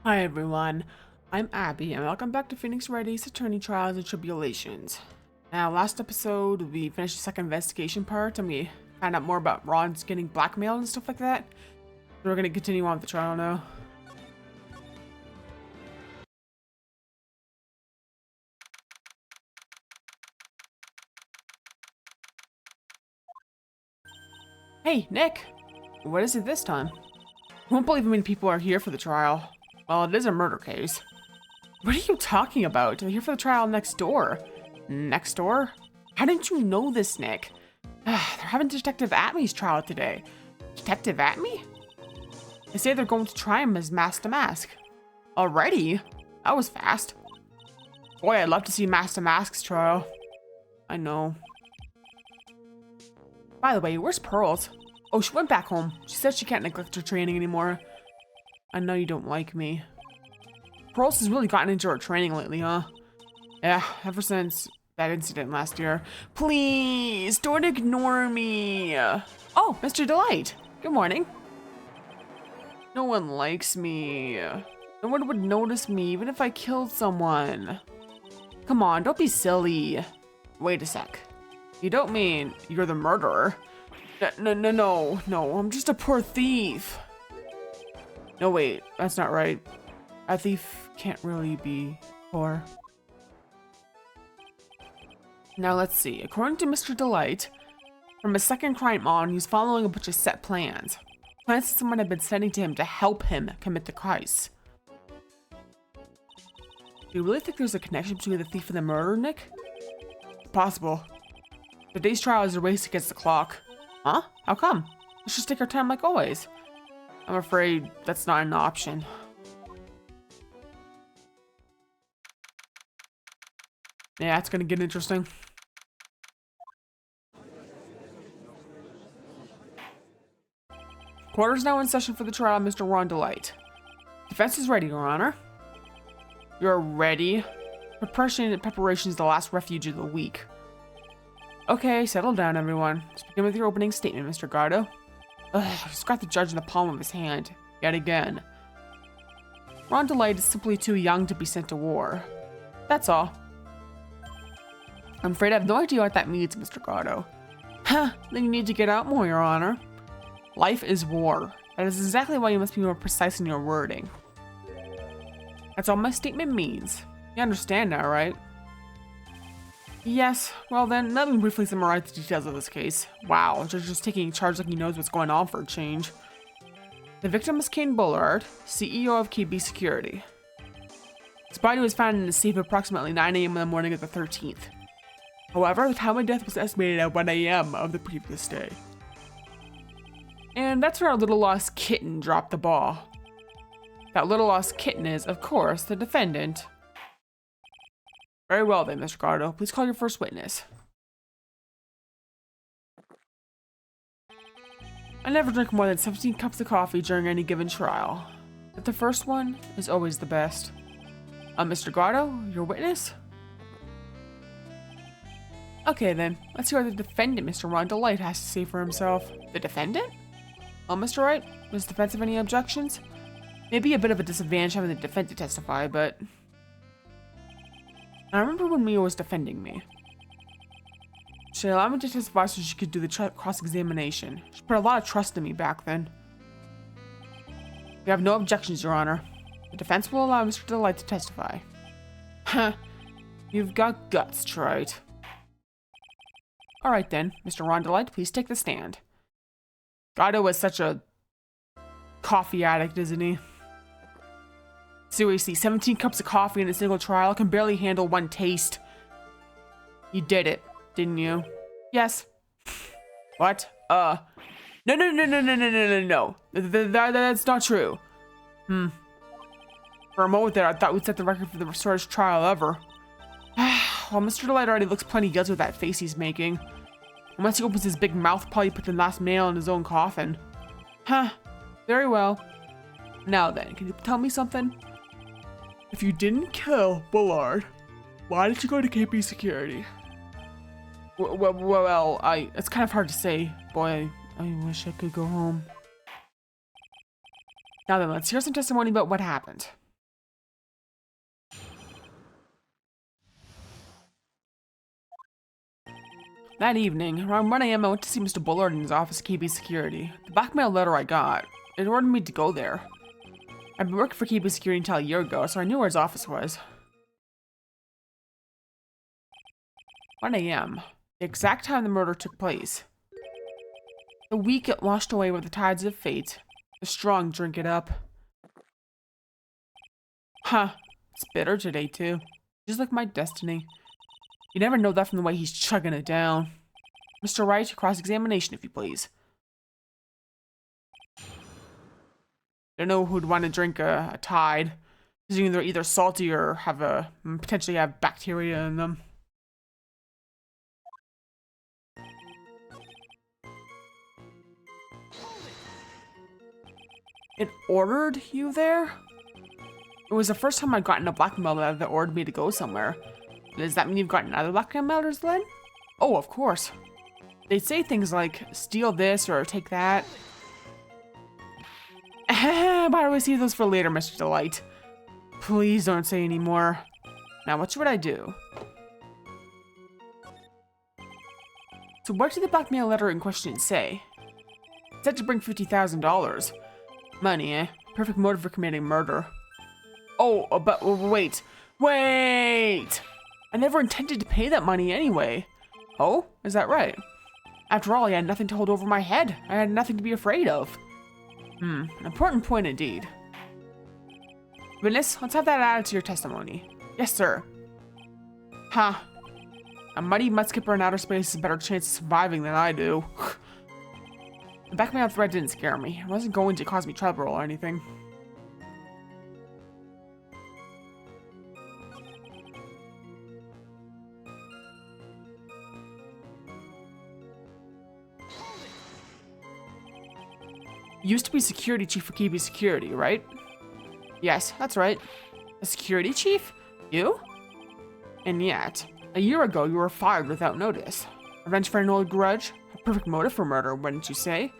Hi everyone, I'm Abby and welcome back to Phoenix Wright's Attorney Trials and Tribulations. Now, last episode we finished the second investigation part and we found out more about Ron's getting blackmailed and stuff like that. So we're gonna continue on with the trial now. Hey, Nick! What is it this time? You won't believe how many people are here for the trial. Well, it is a murder case. What are you talking about? I'm here for the trial next door. Next door? How didn't you know this, Nick? They're having Detective Atme's trial today. Detective Atme? They say they're going to try him as mask to mask. Already? That was fast. Boy, I'd love to see Mask to Mask's trial. I know. By the way, where's Pearls? Oh, she went back home. She said she can't neglect her training anymore. I know you don't like me. Pearls has really gotten into her training lately, huh? Yeah, ever since that incident last year. Please, don't ignore me. Oh, Mr. Delight. Good morning. No one likes me. No one would notice me even if I killed someone. Come on, don't be silly. Wait a sec. You don't mean you're the murderer? No, I'm just a poor thief. No, wait, that's not right. A thief can't really be poor. Now let's see. According to Mr. Delight, from his second crime on, he's following a bunch of set plans. Plans that someone had been sending to him to help him commit the heist. Do you really think there's a connection between the thief and the murder, Nick? Possible. Today's trial is a race against the clock. Huh? How come? Let's just take our time like always. I'm afraid that's not an option. Yeah, it's gonna get interesting. Court is now in session for the trial of Mr. Ron Delight. Defense is ready, Your Honor. You're ready? Preparation is the last refuge of the week. Okay, settle down, everyone. Let's begin with your opening statement, Mr. Gardo. Ugh, he's got the judge in the palm of his hand. Yet again. Ron Delight is simply too young to be sent to war. That's all. I'm afraid I have no idea what that means, Mr. Gardo. Huh, then you need to get out more, Your Honor. Life is war. That is exactly why you must be more precise in your wording. That's all my statement means. You understand now, right? Yes, well then, let me briefly summarize the details of this case. Wow, the judge is taking charge like he knows what's going on for a change. The victim is Kane Bullard, CEO of KB Security. His body was found in a safe approximately 9 a.m. in the morning of the 13th. However, the time of death was estimated at 1 a.m. of the previous day. And that's where our little lost kitten dropped the ball. That little lost kitten is, of course, the defendant. Very well then, Mr. Gardo. Please call your first witness. I never drink more than 17 cups of coffee during any given trial. But the first one is always the best. Mr. Gardo, your witness? Okay then, let's hear what the defendant, Mr. Ron Delight, has to say for himself. The defendant? Mr. Wright, does the defense have any objections? Maybe a bit of a disadvantage having the defendant testify, but... I remember when Mia was defending me. She allowed me to testify so she could do the cross-examination. She put a lot of trust in me back then. We have no objections, Your Honor. The defense will allow Mr. Delight to testify. Huh. You've got guts, Trite. Alright then, Mr. Ron Delight, please take the stand. Gardo was such a coffee addict, isn't he? Seriously, 17 cups of coffee in a single trial can barely handle one taste. You did it, didn't you? Yes. What? No. That's not true. For a moment there, I thought we'd set the record for the shortest trial ever. Well, Mr. Delight already looks plenty guilty with that face he's making. Once he opens his big mouth, probably put the last nail in his own coffin. Huh. Very well. Now then, can you tell me something? If you didn't kill Bullard, why did you go to KP Security? Well, it's kind of hard to say. Boy, I wish I could go home. Now then, let's hear some testimony about what happened. That evening, around 1 a.m., I went to see Mr. Bullard in his office at KB Security. The blackmail letter I got, it ordered me to go there. I've been working for KB Security until a year ago, so I knew where his office was. 1 a.m., the exact time the murder took place. The weak get washed away with the tides of fate. The strong drink it up. Huh, it's bitter today, too. Just like my destiny. You never know that from the way he's chugging it down. Mr. Wright, cross-examination, if you please. Don't know who'd want to drink a Tide, because they're either salty or have potentially have bacteria in them. It ordered you there? It was the first time I'd gotten a blackmail letter that ordered me to go somewhere. Does that mean you've gotten other blackmail letters then? Oh, of course. They'd say things like, steal this or take that. Why do we see those for later, Mr. Delight? Please don't say any more. Now, what should I do? So what did the blackmail letter in question say? It said to bring $50,000. Money, eh? Perfect motive for committing murder. Oh, but wait. Wait! I never intended to pay that money anyway. Oh, is that right? After all, I had nothing to hold over my head. I had nothing to be afraid of. An important point indeed. Witness, let's have that added to your testimony. Yes, sir. Huh. A muddy mudskipper in outer space has a better chance of surviving than I do. The blackmail threat didn't scare me. It wasn't going to cause me trouble or anything. You used to be security chief for KB Security, right? Yes, that's right. A security chief? You? And yet, a year ago you were fired without notice. Revenge for an old grudge? A perfect motive for murder, wouldn't you say?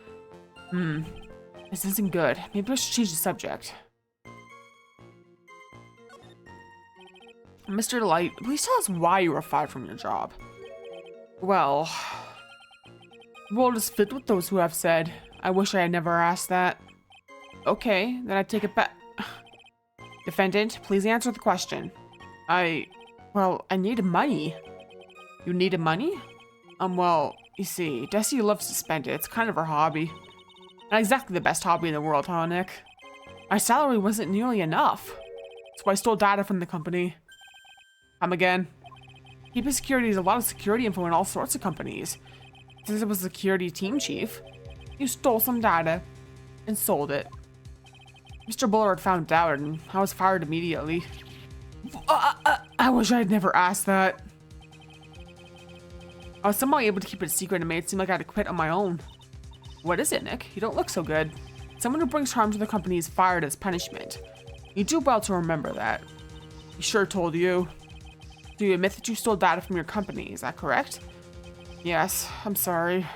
This isn't good. Maybe I should change the subject. Mr. Delight, please tell us why you were fired from your job. Well, the world is filled with those who have said, I wish I had never asked that. Okay, then I take it back. Defendant, please answer the question. Well, I needed money. You needed money? Well, you see, Desi loves to spend it. It's kind of her hobby. Not exactly the best hobby in the world, huh, Nick? My salary wasn't nearly enough. So I stole data from the company. Come again. KB Security has a lot of security info in all sorts of companies. Since I was the security team chief, you stole some data and sold it. Mr. Bullard found out and I was fired immediately. I wish I had never asked that. I was somehow able to keep it a secret and made it seem like I had to quit on my own. What is it, Nick? You don't look so good. Someone who brings harm to the company is fired as punishment. You do well to remember that. He sure told you. Do you admit that you stole data from your company? Is that correct? Yes, I'm sorry.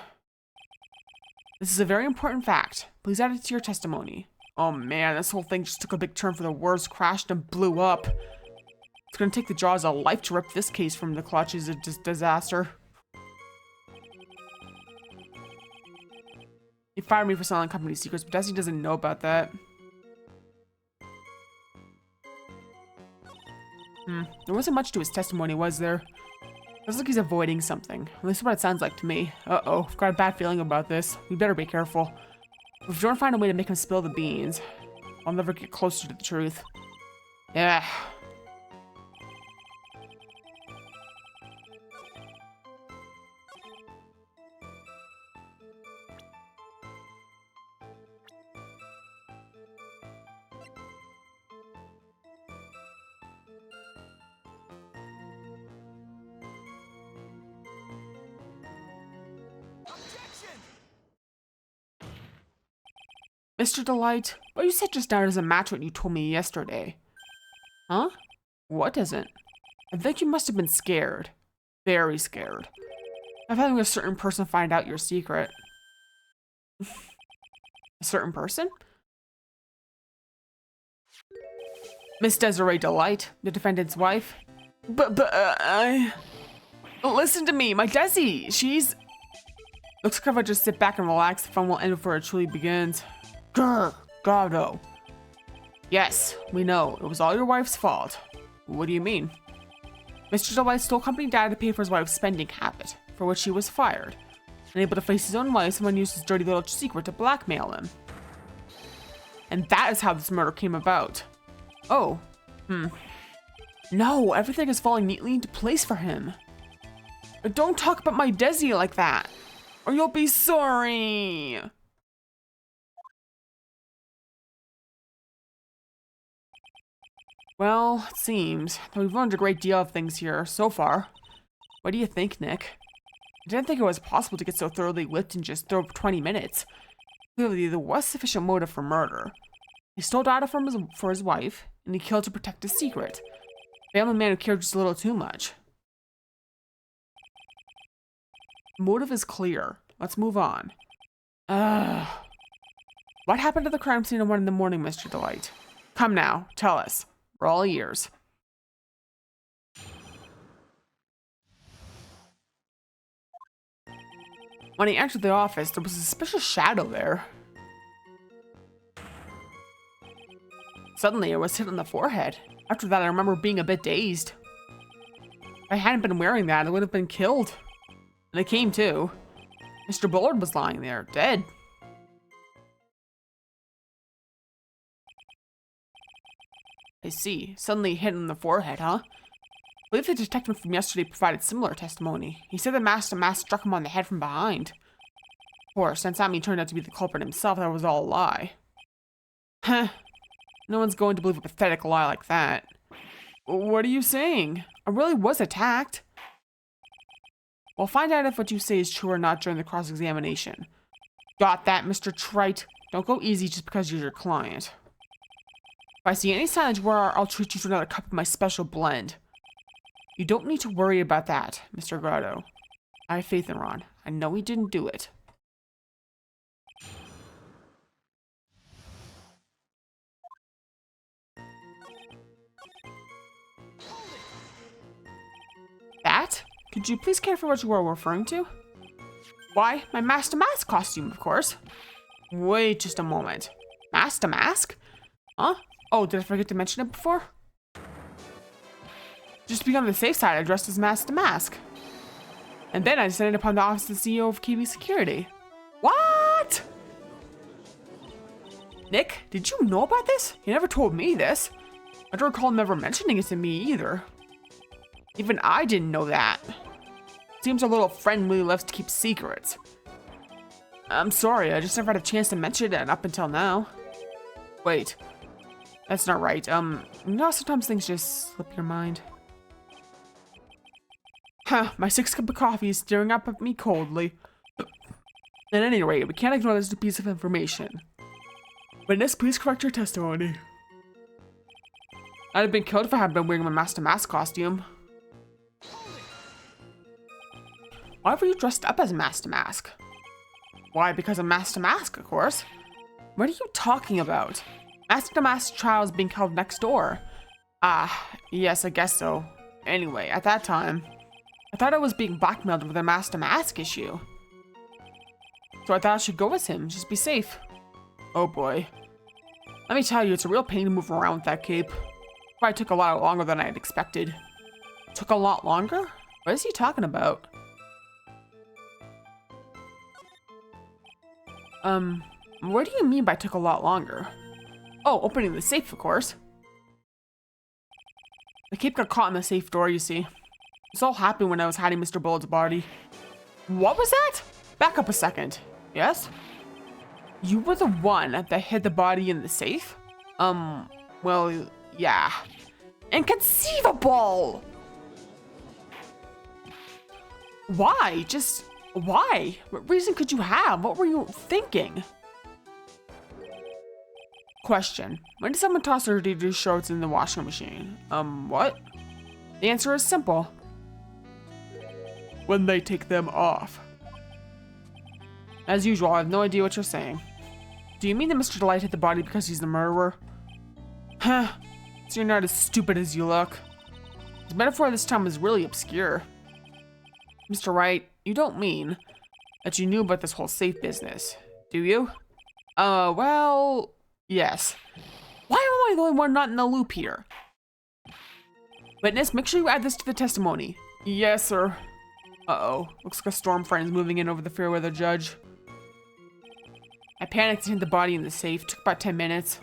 This is a very important fact. Please add it to your testimony. Oh man, this whole thing just took a big turn for the worse, crashed and blew up. It's gonna take the jaws of life to rip this case from the clutches of disaster. He fired me for selling company secrets, but Desi doesn't know about that. There wasn't much to his testimony, was there? Looks like he's avoiding something. At least what it sounds like to me. Uh-oh, I've got a bad feeling about this. We better be careful. If we don't find a way to make him spill the beans, I'll never get closer to the truth. Yeah. Mr. Delight, what you said just now doesn't match what you told me yesterday. Huh? What isn't? I think you must have been scared. Very scared. Of having a certain person find out your secret. A certain person? Miss Desiree Delight, the defendant's wife. But Listen to me, my Desi, she's... Looks like if I just sit back and relax, the fun will end before it truly begins. Grr, Grotto. Yes, we know, it was all your wife's fault. What do you mean? Mr. Delight stole company data to pay for his wife's spending habit, for which he was fired. Unable to face his own wife, someone used his dirty little secret to blackmail him. And that is how this murder came about. Oh, No, everything is falling neatly into place for him. But don't talk about my Desi like that, or you'll be sorry. Well, it seems that we've learned a great deal of things here so far. What do you think, Nick? I didn't think it was possible to get so thoroughly whipped in just 20 minutes. Clearly, there was sufficient motive for murder. He stole data for his wife, and he killed to protect his secret. Family man who cared just a little too much. Motive is clear. Let's move on. What happened to the crime scene at 1 in the morning, Mr. Delight? Come now, tell us. We're all ears. When he entered the office, there was a suspicious shadow there. Suddenly, it was hit on the forehead. After that, I remember being a bit dazed. If I hadn't been wearing that, I would have been killed. And it came too. Mr. Bullard was lying there, dead. I see. Suddenly hit on the forehead, huh? I believe the detective from yesterday provided similar testimony. He said the masked mask struck him on the head from behind. Of course, since Sammy turned out to be the culprit himself, that was all a lie. Huh. No one's going to believe a pathetic lie like that. What are you saying? I really was attacked. Well, find out if what you say is true or not during the cross-examination. Got that, Mr. Trite? Don't go easy just because you're your client. If I see any sign of war, I'll treat you to another cup of my special blend. You don't need to worry about that, Mr. Grotto. I have faith in Ron. I know he didn't do it. That? Could you please clarify what you are referring to? Why, my Master Mask costume, of course. Wait just a moment. Master Mask? Huh? Oh, did I forget to mention it before? Just to be on the safe side, I dressed as Master Mask. And then I descended upon the office of the CEO of KB Security. What? Nick, did you know about this? You never told me this. I don't recall him ever mentioning it to me either. Even I didn't know that. Seems our little friend really loves to keep secrets. I'm sorry, I just never had a chance to mention it up until now. Wait, that's not right. You know, sometimes things just slip your mind. Huh, my 6th cup of coffee is staring up at me coldly. At any rate, we can't ignore this piece of information. Witness, please correct your testimony. I'd have been killed if I hadn't been wearing my Master Mask costume. Why were you dressed up as Master Mask? Why, because of Master Mask, of course. What are you talking about? Master Mask trial is being held next door. Yes, I guess so. Anyway, at that time, I thought I was being blackmailed with a Master Mask issue. So I thought I should go with him, just be safe. Oh boy. Let me tell you, it's a real pain to move around with that cape. Probably took a lot longer than I had expected. Took a lot longer? What is he talking about? What do you mean by took a lot longer? Oh, opening the safe, of course. The cape got caught in the safe door, you see. This all happened when I was hiding Mr. Bullard's body. What was that? Back up a second. Yes? You were the one that hid the body in the safe? Well, yeah. Inconceivable! Why? Just why? What reason could you have? What were you thinking? Question. When did someone toss their dirty shorts in the washing machine? What? The answer is simple. When they take them off. As usual, I have no idea what you're saying. Do you mean that Mr. Delight hit the body because he's the murderer? Huh. So you're not as stupid as you look. His metaphor this time is really obscure. Mr. Wright, you don't mean that you knew about this whole safe business, do you? Well, yes. Why am I the only one not in the loop here? Witness, make sure you add this to the testimony. Yes, sir. Uh-oh. Looks like a storm front is moving in over the Fairweather judge. I panicked and hid the body in the safe. Took about 10 minutes.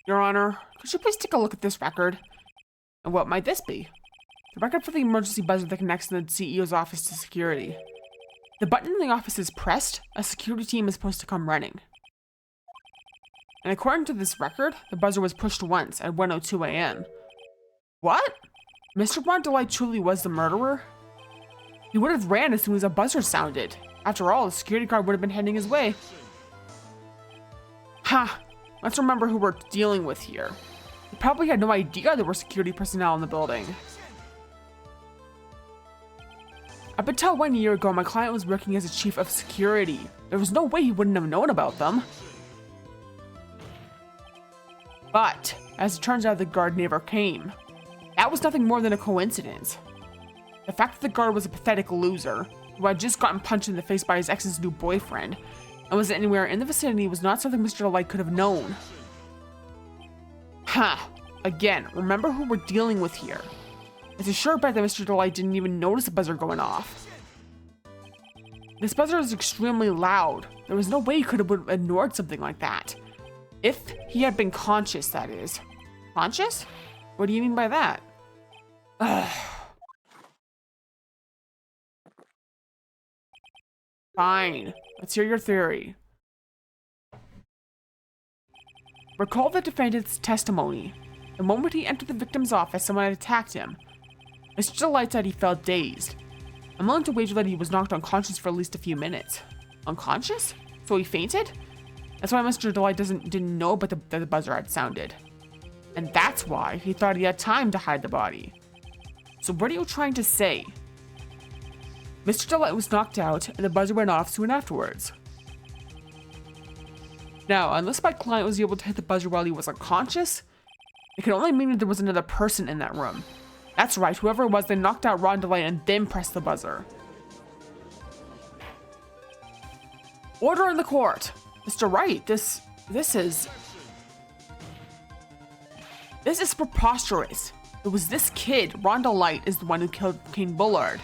Your Honor, could you please take a look at this record? And what might this be? The record for the emergency buzzer that connects the CEO's office to security. The button in the office is pressed, a security team is supposed to come running. And according to this record, the buzzer was pushed once at 1:02 a.m. What? Mr. Rondelite truly was the murderer? He would have ran as soon as a buzzer sounded. After all, the security guard would have been heading his way. Ha! Let's remember who we're dealing with here. He probably had no idea there were security personnel in the building. Up until 1 year ago, my client was working as a chief of security. There was no way he wouldn't have known about them. But, as it turns out, the guard never came. That was nothing more than a coincidence. The fact that the guard was a pathetic loser, who had just gotten punched in the face by his ex's new boyfriend, and was anywhere in the vicinity was not something Mr. Delight could have known. Again, remember who we're dealing with here. It's a sure bet that Mr. Delight didn't even notice the buzzer going off. This buzzer is extremely loud. There was no way he could have ignored something like that. If he had been conscious, that is. Conscious? What do you mean by that? Fine. Let's hear your theory. Recall the defendant's testimony. The moment he entered the victim's office, someone had attacked him. Mr. Delight said he felt dazed. I'm willing to wager that he was knocked unconscious for at least a few minutes. Unconscious? So he fainted? That's why Mr. Delight didn't know about the buzzer had sounded. And that's why he thought he had time to hide the body. So what are you trying to say? Mr. Delight was knocked out, and the buzzer went off soon afterwards. Now, unless my client was able to hit the buzzer while he was unconscious, it could only mean that there was another person in that room. That's right, whoever it was, they knocked out Ron Delight and then pressed the buzzer. Order in the court! Mr. Wright, this is preposterous. It was this kid, Ron Delight, is the one who killed King Bullard.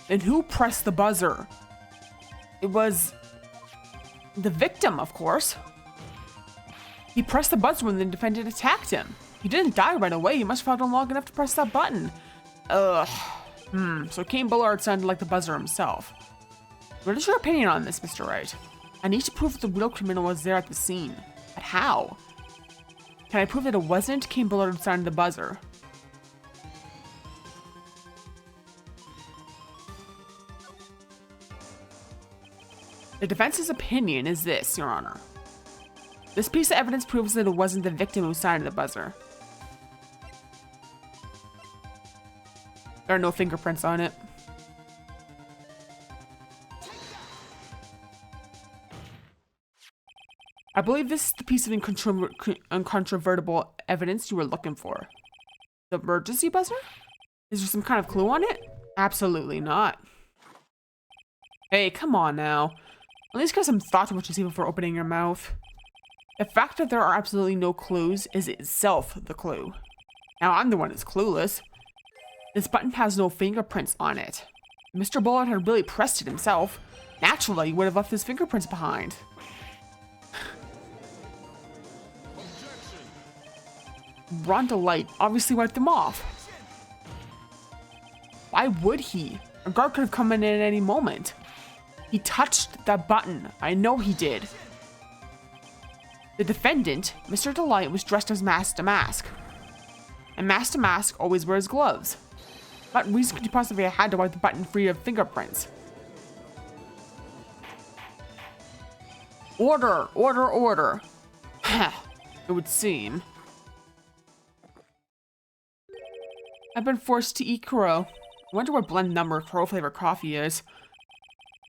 And who pressed the buzzer? It was the victim, of course. He pressed the buzzer when the defendant attacked him. He didn't die right away. He must have held on long enough to press that button. So King Bullard sounded like the buzzer himself. What is your opinion on this, Mr. Wright? I need to prove that the real criminal was there at the scene. But how? Can I prove that it wasn't King Bullard who sounded the buzzer? The defense's opinion is this, Your Honor. This piece of evidence proves that it wasn't the victim who sounded the buzzer. There are no fingerprints on it. I believe this is the piece of incontrovertible evidence you were looking for. The emergency buzzer? Is there some kind of clue on it? Absolutely not. Hey, come on now. At least give some thought to what you see before opening your mouth. The fact that there are absolutely no clues is itself the clue. Now I'm the one who's clueless. This button has no fingerprints on it. Mr. Bullard had really pressed it himself. Naturally, he would have left his fingerprints behind. Ron Delight obviously wiped them off. Why would he? A guard could have come in at any moment. He touched that button. I know he did. The defendant, Mr. Delight, was dressed as Mask to Mask. And Mask to Mask always wears gloves. What reason could you possibly have had to wipe the button free of fingerprints? Order, order, order. It would seem. I've been forced to eat crow. I wonder what blend number crow flavor coffee is.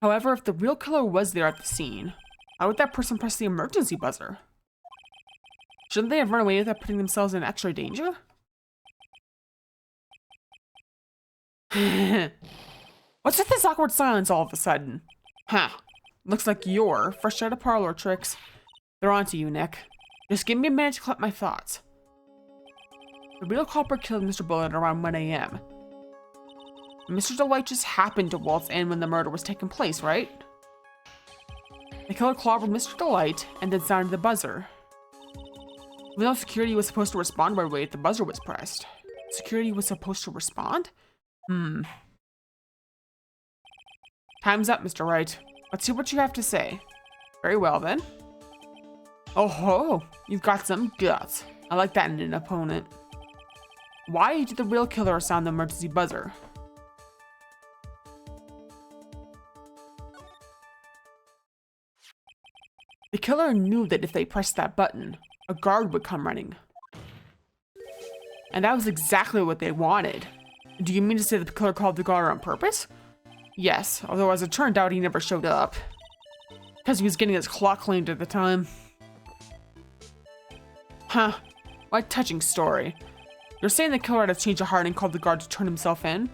However, if the real killer was there at the scene, why would that person press the emergency buzzer? Shouldn't they have run away without putting themselves in extra danger? What's with this awkward silence all of a sudden? Huh. Looks like you're fresh out of parlor tricks. They're onto you, Nick. Just give me a minute to collect my thoughts. The real culprit killed Mr. Bullard around 1 a.m. Mr. Delight just happened to waltz in when the murder was taking place, right? The killer clobbered Mr. Delight and then sounded the buzzer. Even though security was supposed to respond right away if the buzzer was pressed. Security was supposed to respond? Time's up, Mr. Wright. Let's see what you have to say. Very well, then. Oh ho, you've got some guts. I like that in an opponent. Why did the real killer sound the emergency buzzer? The killer knew that if they pressed that button, a guard would come running. And that was exactly what they wanted. Do you mean to say that the killer called the guard on purpose? Yes, although as it turned out, he never showed up. Because he was getting his clock cleaned at the time. Huh, what a touching story. You're saying the killer had a change of heart and called the guard to turn himself in?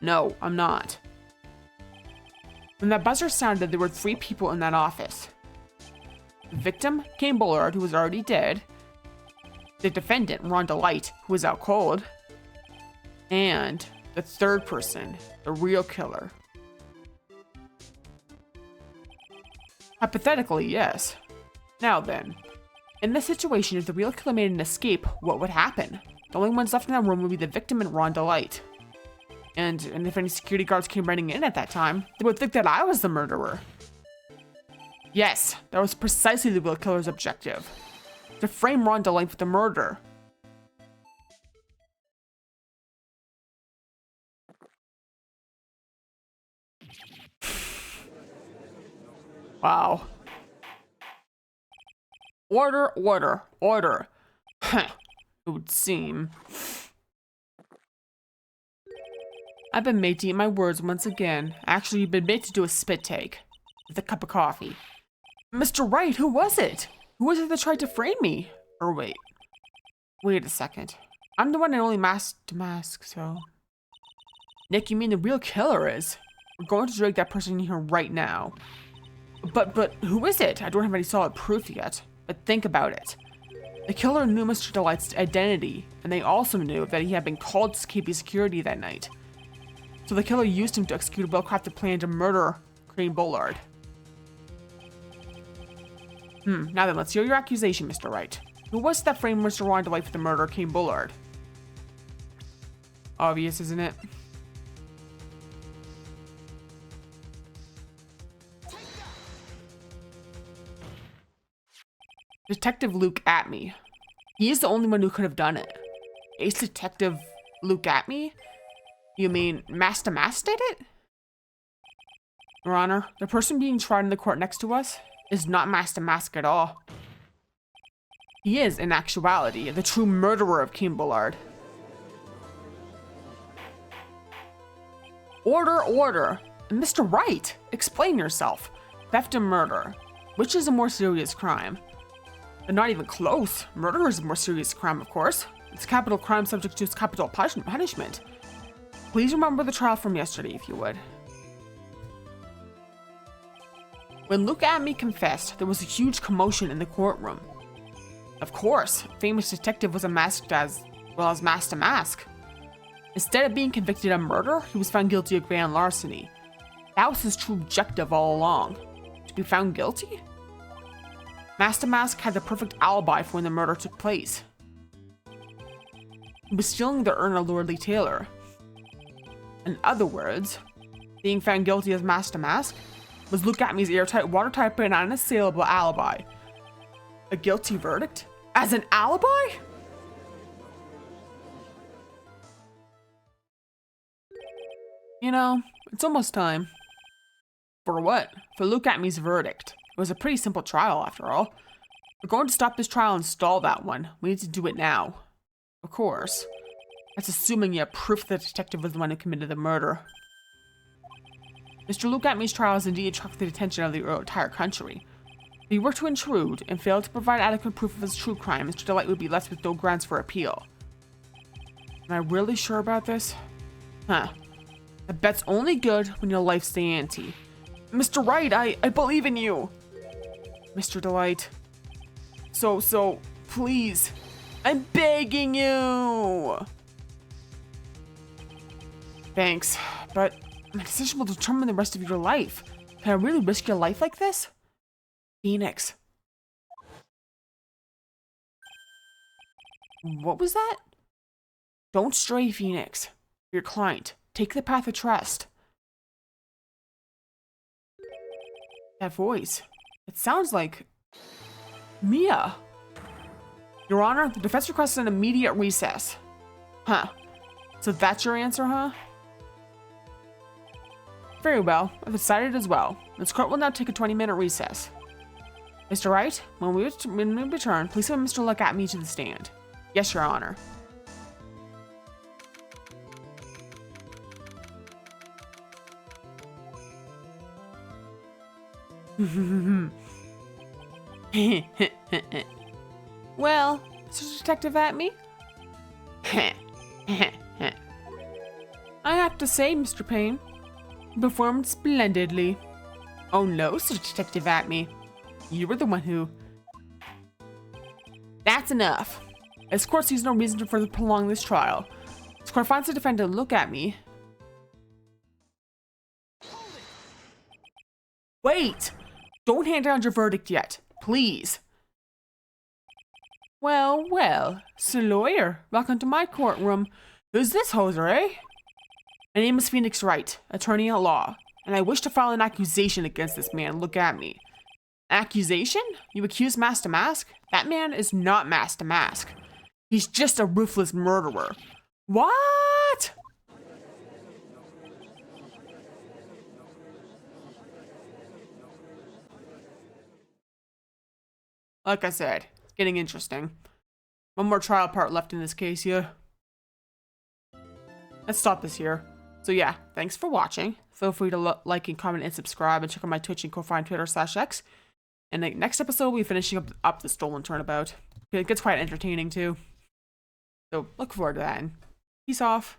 No, I'm not. When that buzzer sounded, there were 3 people in that office. The victim, Kane Bullard, who was already dead. The defendant, Rhonda Light, who was out cold. And the 3rd person, the real killer. Hypothetically, yes. Now then, in this situation, if the real killer made an escape, what would happen? The only ones left in that room would be the victim and Rhonda Light. And if any security guards came running in at that time, they would think that I was the murderer. Yes, that was precisely the real killer's objective. To frame Rhonda Light with the murder. Wow. Order, order, order. Huh. It would seem. I've been made to eat my words once again. Actually, you've been made to do a spit take. With a cup of coffee. Mr. Wright, who was it? Who was it that tried to frame me? Or wait. Wait a second. I'm the one and only masked to mask, so. Nick, you mean the real killer is? We're going to drag that person in here right now. But who is it? I don't have any solid proof yet. But think about it. The killer knew Mr. Delight's identity, and they also knew that he had been called to escape security that night. So the killer used him to execute a well-crafted plan to murder Kane Bullard. Now then, let's hear your accusation, Mr. Wright. Who was that framed Mr. Rhonda Light for the murder of Kane Bullard? Obvious, isn't it? Detective Luke Atme. He is the only one who could have done it. Ace Detective Luke Atme? You mean Master Mask did it? Your Honor, the person being tried in the court next to us is not Master Mask at all. He is, in actuality, the true murderer of Kane Bullard. Order, order! Mr. Wright, explain yourself. Theft and murder. Which is a more serious crime? They're not even close. Murder is a more serious crime, of course. It's a capital crime subject to its capital punishment. Please remember the trial from yesterday, if you would. When Luke Atme confessed, there was a huge commotion in the courtroom. Of course, a famous detective was unmasked as well as Master Mask. Instead of being convicted of murder, he was found guilty of grand larceny. That was his true objective all along. To be found guilty? Master Mask had the perfect alibi for when the murder took place. He was stealing the urn of Lordly Taylor. In other words, being found guilty as Master Mask was Luke Atme's airtight, watertight, and unassailable alibi. A guilty verdict? As an alibi? You know, it's almost time. For what? For Luke Atme's verdict. It was a pretty simple trial, after all. We're going to stop this trial and stall that one. We need to do it now. Of course. That's assuming you have proof the detective was the one who committed the murder. Mr. Look-At-Me's trial has indeed attracted the attention of the entire country. If he were to intrude and fail to provide adequate proof of his true crime, Mr. Delight would be left with no grounds for appeal. Am I really sure about this? Huh. A bet's only good when your life's the ante. Mr. Wright, I believe in you. Mr. Delight. So, please. I'm begging you. Thanks, but my decision will determine the rest of your life. Can I really risk your life like this? Phoenix. What was that? Don't stray, Phoenix. Your client. Take the path of trust. That voice. It sounds like Mia. Your Honor, the defense requests an immediate recess. Huh. So that's your answer, huh? Very well. I've decided as well. This court will now take a 20-minute recess. Mr. Wright, when we return, please have Mr. Look-At-Me to the stand. Yes, Your Honor. Well, Mr. Detective At-Me? I have to say, Mr. Payne, you performed splendidly. Oh no, Sir Detective At-Me. You were the one who... That's enough. This court sees no reason to further prolong this trial. This court finds the defendant Look-At-Me. Wait! Don't hand down your verdict yet, please. Well, Sir Lawyer, welcome to my courtroom. Who's this hoser, eh? My name is Phoenix Wright, attorney at law, and I wish to file an accusation against this man. Look-At-Me. Accusation? You accuse Master Mask? That man is not Master Mask. He's just a ruthless murderer. What? Like I said, it's getting interesting. One more trial part left in this case, yeah. Let's stop this here. So yeah, thanks for watching. Feel free to like and comment and subscribe, and check out my Twitch and Ko-Fi and Twitter/X. And the next episode, we'll be finishing up the Stolen Turnabout. It gets quite entertaining too. So look forward to that. And peace off.